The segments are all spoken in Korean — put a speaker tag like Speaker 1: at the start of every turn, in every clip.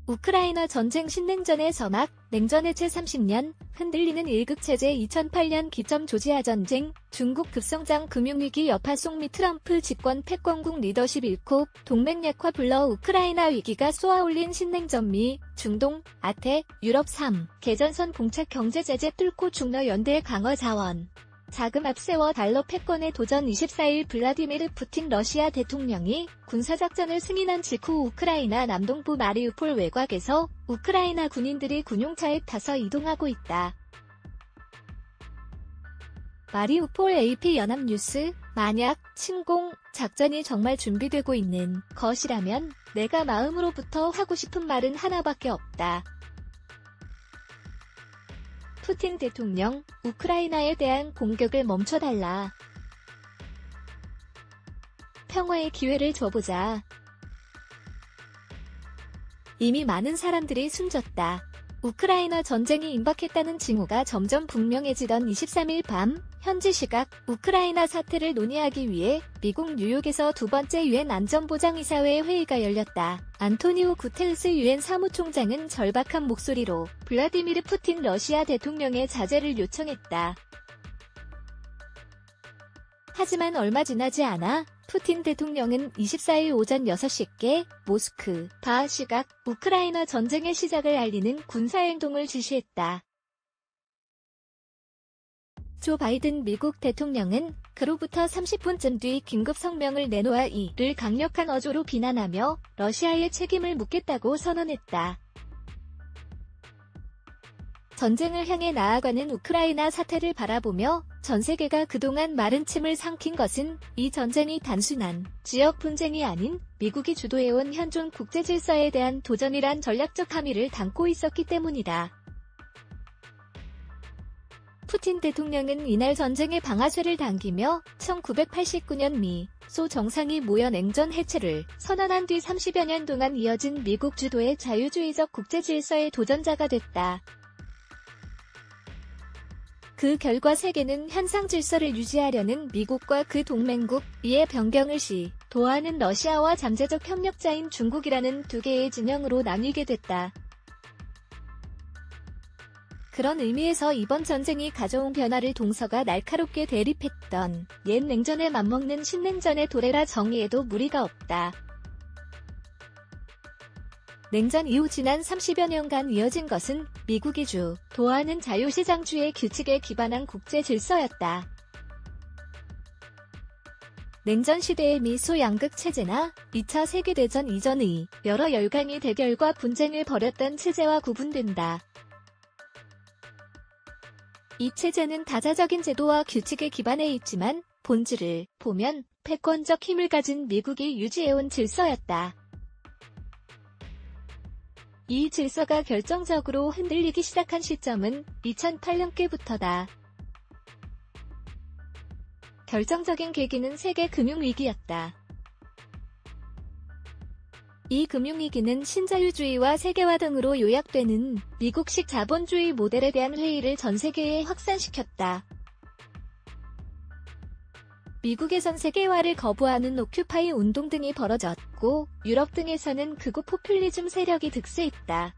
Speaker 1: 우크라이나 전쟁 신냉전의 서막, 냉전 해체 30년, 흔들리는 일극체제 2008년 기점 조지아 전쟁, 중국 급성장 금융위기 여파 속 미 트럼프 집권 패권국 리더십 잃고 동맹 약화 불러 우크라이나 위기가 쏘아올린 신냉전 미, 중동, 아태, 유럽 3, 개전선 봉착 경제 제재 뚫고 중러 연대 강화 자원. 자금 앞세워 달러 패권에 도전 24일 블라디미르 푸틴 러시아 대통령이 군사작전을 승인한 직후 우크라이나 남동부 마리우폴 외곽에서 우크라이나 군인들이 군용차에 타서 이동하고 있다. 마리우폴 AP 연합뉴스, 만약 침공 작전이 정말 준비되고 있는 것이라면 내가 마음으로부터 하고 싶은 말은 하나밖에 없다. 푸틴 대통령, 우크라이나에 대한 공격을 멈춰달라. 평화의 기회를 줘보자. 이미 많은 사람들이 숨졌다. 우크라이나 전쟁이 임박했다는 징후가 점점 분명해지던 23일 밤, 현지 시각, 우크라이나 사태를 논의하기 위해 미국 뉴욕에서 두 번째 유엔 안전보장이사회 회의가 열렸다. 안토니오 구테르스 유엔 사무총장은 절박한 목소리로 블라디미르 푸틴 러시아 대통령의 자제를 요청했다. 하지만 얼마 지나지 않아 푸틴 대통령은 24일 오전 6시께 모스크, 바 시각, 우크라이나 전쟁의 시작을 알리는 군사행동을 지시했다. 조 바이든 미국 대통령은 그로부터 30분쯤 뒤 긴급 성명을 내놓아 이를 강력한 어조로 비난하며 러시아의 책임을 묻겠다고 선언했다. 전쟁을 향해 나아가는 우크라이나 사태를 바라보며 전 세계가 그동안 마른 침을 삼킨 것은 이 전쟁이 단순한 지역 분쟁이 아닌 미국이 주도해온 현존 국제질서에 대한 도전이란 전략적 함의를 담고 있었기 때문이다. 푸틴 대통령은 이날 전쟁의 방아쇠를 당기며 1989년 미, 소 정상이 모여 냉전 해체를 선언한 뒤 30여 년 동안 이어진 미국 주도의 자유주의적 국제질서의 도전자가 됐다. 그 결과 세계는 현상 질서를 유지하려는 미국과 그 동맹국, 이에 변경을 시도하는 러시아와 잠재적 협력자인 중국이라는 두 개의 진영으로 나뉘게 됐다. 그런 의미에서 이번 전쟁이 가져온 변화를 동서가 날카롭게 대립했던 옛 냉전에 맞먹는 신냉전의 도래라 정의에도 무리가 없다. 냉전 이후 지난 30여 년간 이어진 것은 미국이 주도하는 자유시장주의 규칙에 기반한 국제 질서였다. 냉전 시대의 미소 양극 체제나 2차 세계대전 이전의 여러 열강의 대결과 분쟁을 벌였던 체제와 구분된다. 이 체제는 다자적인 제도와 규칙에 기반해 있지만 본질을 보면 패권적 힘을 가진 미국이 유지해온 질서였다. 이 질서가 결정적으로 흔들리기 시작한 시점은 2008년께부터다. 결정적인 계기는 세계 금융위기였다. 이 금융위기는 신자유주의와 세계화 등으로 요약되는 미국식 자본주의 모델에 대한 회의를 전 세계에 확산시켰다. 미국에선 세계화를 거부하는 오큐파이 운동 등이 벌어졌고 유럽 등에서는 극우 포퓰리즘 세력이 득세했다.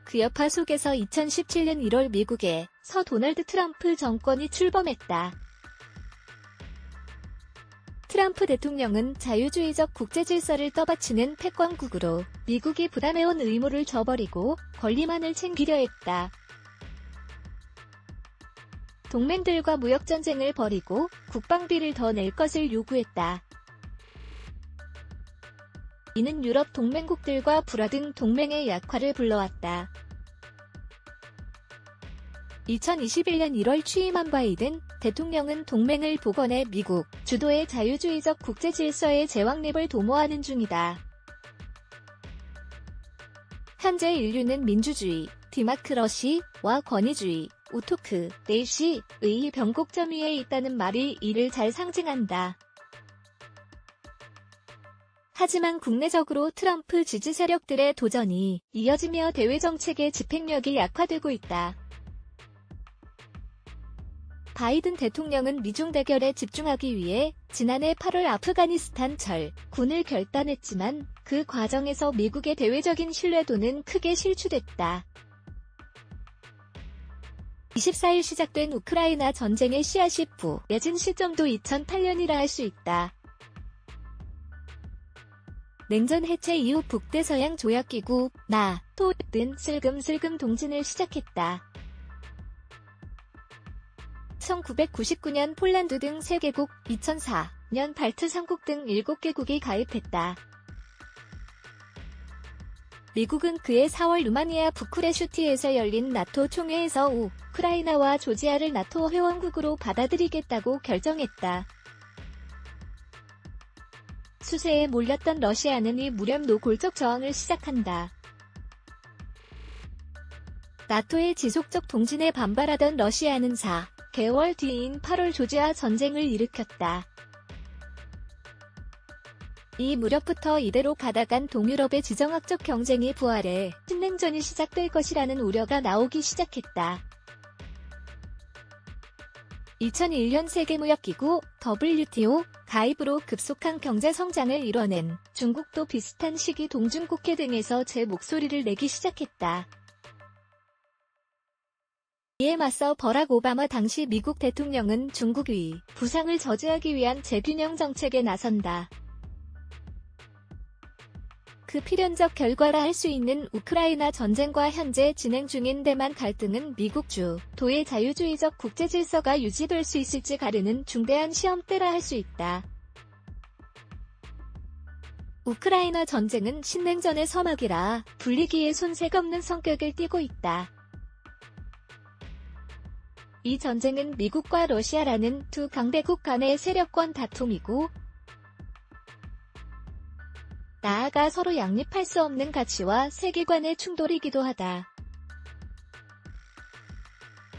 Speaker 1: 그 여파 속에서 2017년 1월 미국의 서 도널드 트럼프 정권이 출범했다. 트럼프 대통령은 자유주의적 국제질서를 떠받치는 패권국으로 미국이 부담해온 의무를 저버리고 권리만을 챙기려 했다. 동맹들과 무역전쟁을 벌이고 국방비를 더 낼 것을 요구했다. 이는 유럽 동맹국들과 불화 등 동맹의 약화를 불러왔다. 2021년 1월 취임한 바이든 대통령은 동맹을 복원해 미국 주도의 자유주의적 국제질서의 재확립을 도모하는 중이다. 현재 인류는 민주주의, 디마크러시와 권위주의, 우토크레이시의 변곡점 위에 있다는 말이 이를 잘 상징한다. 하지만 국내적으로 트럼프 지지 세력들의 도전이 이어지며 대외정책의 집행력이 약화되고 있다. 바이든 대통령은 미중 대결에 집중하기 위해 지난해 8월 아프가니스탄 철군을 결단했지만 그 과정에서 미국의 대외적인 신뢰도는 크게 실추됐다. 24일 시작된 우크라이나 전쟁의 씨앗이 뿌려진 시점도 2008년이라 할 수 있다. 냉전 해체 이후 북대서양 조약기구 나토 등 슬금슬금 동진을 시작했다. 1999년 폴란드 등 3개국, 2004년 발트 3국 등 7개국이 가입했다. 미국은 그해 4월 루마니아 부쿠레슈티에서 열린 나토 총회에서 우크라이나와 조지아를 나토 회원국으로 받아들이겠다고 결정했다. 수세에 몰렸던 러시아는 이 무렵 노골적 저항을 시작한다. 나토의 지속적 동진에 반발하던 러시아는 4개월 뒤인 8월 조지아 전쟁을 일으켰다. 이 무렵부터 이대로 가다간 동유럽의 지정학적 경쟁이 부활해 신냉전이 시작될 것이라는 우려가 나오기 시작했다. 2001년 세계무역기구 WTO 가입으로 급속한 경제 성장을 이뤄낸 중국도 비슷한 시기 동중국해 등에서 제 목소리를 내기 시작했다. 이에 맞서 버락 오바마 당시 미국 대통령은 중국의 부상을 저지하기 위한 재균형 정책에 나선다. 그 필연적 결과라 할 수 있는 우크라이나 전쟁과 현재 진행 중인 대만 갈등은 미국 주도의 자유주의적 국제질서가 유지될 수 있을지 가르는 중대한 시험대라 할 수 있다. 우크라이나 전쟁은 신냉전의 서막이라 불리기에 손색 없는 성격을 띠고 있다. 이 전쟁은 미국과 러시아라는 두 강대국 간의 세력권 다툼이고 나아가 서로 양립할 수 없는 가치와 세계관의 충돌이기도 하다.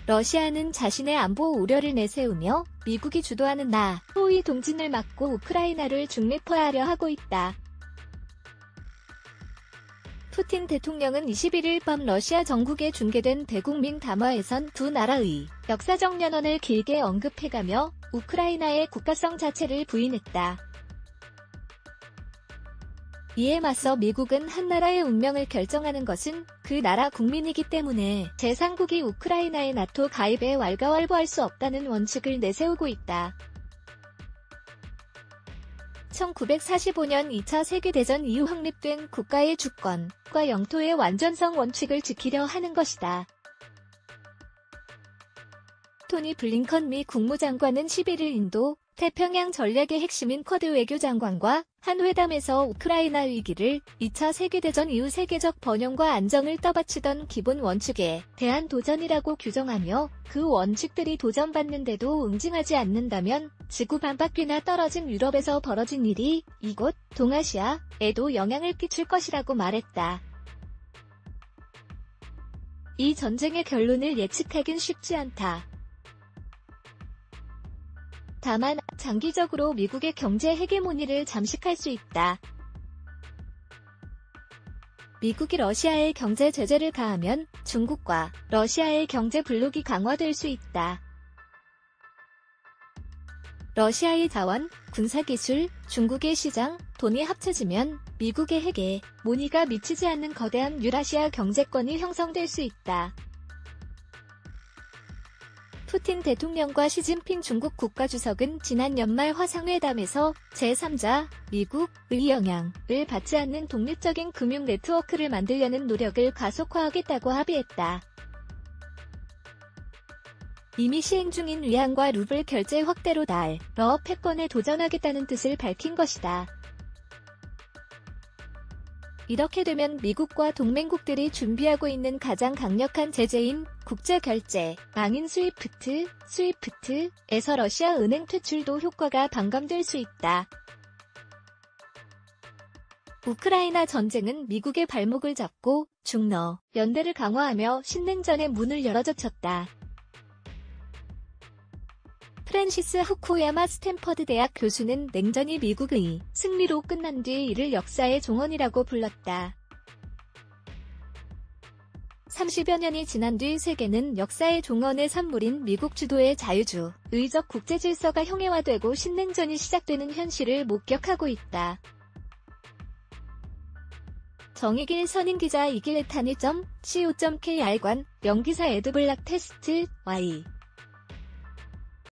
Speaker 1: 러시아는 자신의 안보 우려를 내세우며 미국이 주도하는 나토의 동진을 막고 우크라이나를 중립화하려 하고 있다. 푸틴 대통령은 21일 밤 러시아 정국에 중계된 대국민 담화에선 두 나라의 역사적 연원을 길게 언급해가며 우크라이나의 국가성 자체를 부인했다. 이에 맞서 미국은 한 나라의 운명을 결정하는 것은 그 나라 국민이기 때문에 제3국이 우크라이나의 나토 가입에 왈가왈부할 수 없다는 원칙을 내세우고 있다. 1945년 2차 세계대전 이후 확립된 국가의 주권과 영토의 완전성 원칙을 지키려 하는 것이다. 토니 블링컨 미 국무장관은 11일 인도 태평양 전략의 핵심인 쿼드 외교장관과 한 회담에서 우크라이나 위기를 2차 세계대전 이후 세계적 번영과 안정을 떠받치던 기본 원칙에 대한 도전이라고 규정하며 그 원칙들이 도전받는데도 응징하지 않는다면 지구 반바퀴나 떨어진 유럽에서 벌어진 일이 이곳 동아시아에도 영향을 끼칠 것이라고 말했다. 이 전쟁의 결론을 예측하긴 쉽지 않다. 다만 장기적으로 미국의 경제 헤게모니를 잠식할 수 있다. 미국이 러시아에 경제 제재를 가하면 중국과 러시아의 경제 블록이 강화될 수 있다. 러시아의 자원, 군사기술, 중국의 시장, 돈이 합쳐지면 미국의 헤게모니가 미치지 않는 거대한 유라시아 경제권이 형성될 수 있다. 푸틴 대통령과 시진핑 중국 국가주석은 지난 연말 화상회담에서 제3자, 미국의 영향을 받지 않는 독립적인 금융 네트워크를 만들려는 노력을 가속화하겠다고 합의했다. 이미 시행 중인 위안과 루블 결제 확대로 달러 패권에 도전하겠다는 뜻을 밝힌 것이다. 이렇게 되면 미국과 동맹국들이 준비하고 있는 가장 강력한 제재인 국제결제망인 스위프트에서 러시아 은행 퇴출도 효과가 반감될 수 있다. 우크라이나 전쟁은 미국의 발목을 잡고 중러 연대를 강화하며 신냉전의 문을 열어젖혔다. 프랜시스 후쿠야마 스탠퍼드 대학 교수는 냉전이 미국의 승리로 끝난 뒤 이를 역사의 종언이라고 불렀다. 30여 년이 지난 뒤 세계는 역사의 종언의 산물인 미국 주도의 자유주의적 국제질서가 형해화되고 신냉전이 시작되는 현실을 목격하고 있다. 정익일 선임기자 이길탄1.co.kr 관, 명기사 에드블락 테스트, Y.